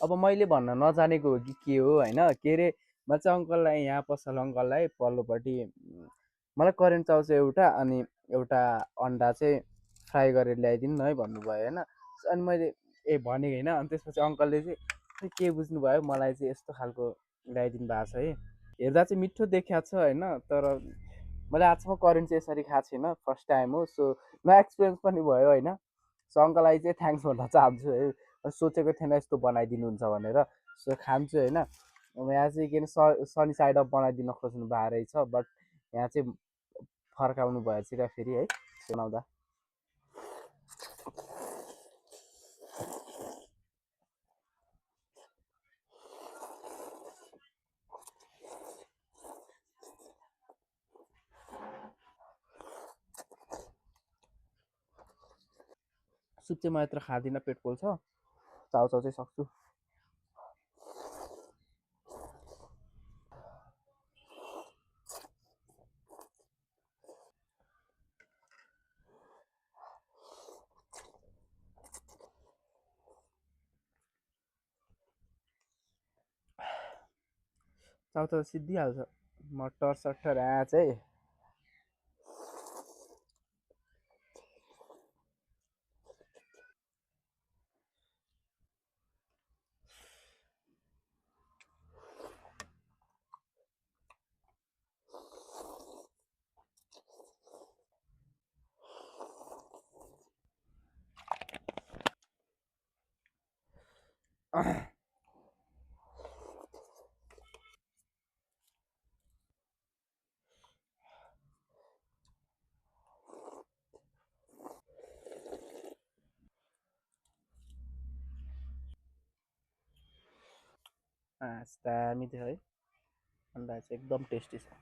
अब मैले भन्न नजानेको हो कि के हो होइन के अरे मैले चाहिँ अङ्कललाई यहाँ पसल अङ्कललाई पल्लोपट्टि मलाई करेन्ट चाउच एउटा अनि एउटा अन्डा चाहिँ फ्राई गरेर ल्याइदिनु न है भन्नुभयो होइन अनि मैले भनेको होइन अनि त्यसपछि अङ्कलले चाहिँ खै के बुझ्नुभयो मलाई चाहिँ यस्तो खालको ल्याइदिनु भएको छ है हेर्दा चाहिँ मिठो देखिएको छ होइन तर मैले आजसम्म करेन्ट चाहिँ यसरी खाएको छैन फर्स्ट टाइम हो सो नयाँ एक्सपिरियन्स पनि भयो होइन सो अङ्कललाई चाहिँ थ्याङ्क्स भन्न चाहन्छु है सोचेको थिएन यस्तो बनाइदिनुहुन्छ भनेर सो खान्छु होइन यहाँ चाहिँ के अरे सनी साइड अप बनाइदिन खोज्नु भएको रहेछ बट यहाँ चाहिँ फर्काउनु भएछ र फेरि है सुनाउँदा सुप चाहिँ म यत्र खाँदिनँ पेट पोल्छ चाउचाउ चाहिँ सक्छु चाउचाउ सिद्धिहाल्छ मटर सटर चाहिँ दामी थियो है अन्डा चाहिँ एकदम टेस्टी छ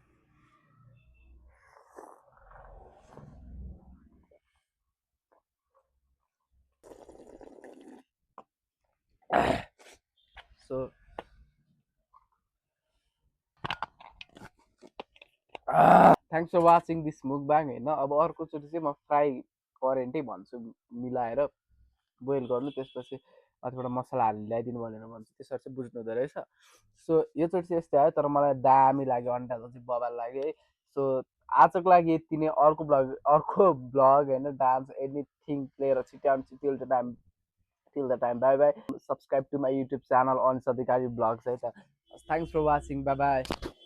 so thanks for watching this mukbang होइन अब अर्कोचोटि चाहिँ म फ्राई करेन्टै भन्छु मिलाएर बोइल गर्नु त्यसपछि कतिवटा मसला हालेर ल्याइदिनु भनेर भन्छु त्यसरी चाहिँ बुझ्नु हुँदो रहेछ सो योचोटि चाहिँ यस्तै आयो तर मलाई दामी लाग्यो अन्डाको चाहिँ बबाल लाग्यो है सो आजको लागि यति नै अर्को ब्लग होइन डान्स एनिथिङ प्लेयर छिट्याउँछु till the time bye bye subscribe to my YouTube channel on Sadhikari blogs है त thanks for watching bye by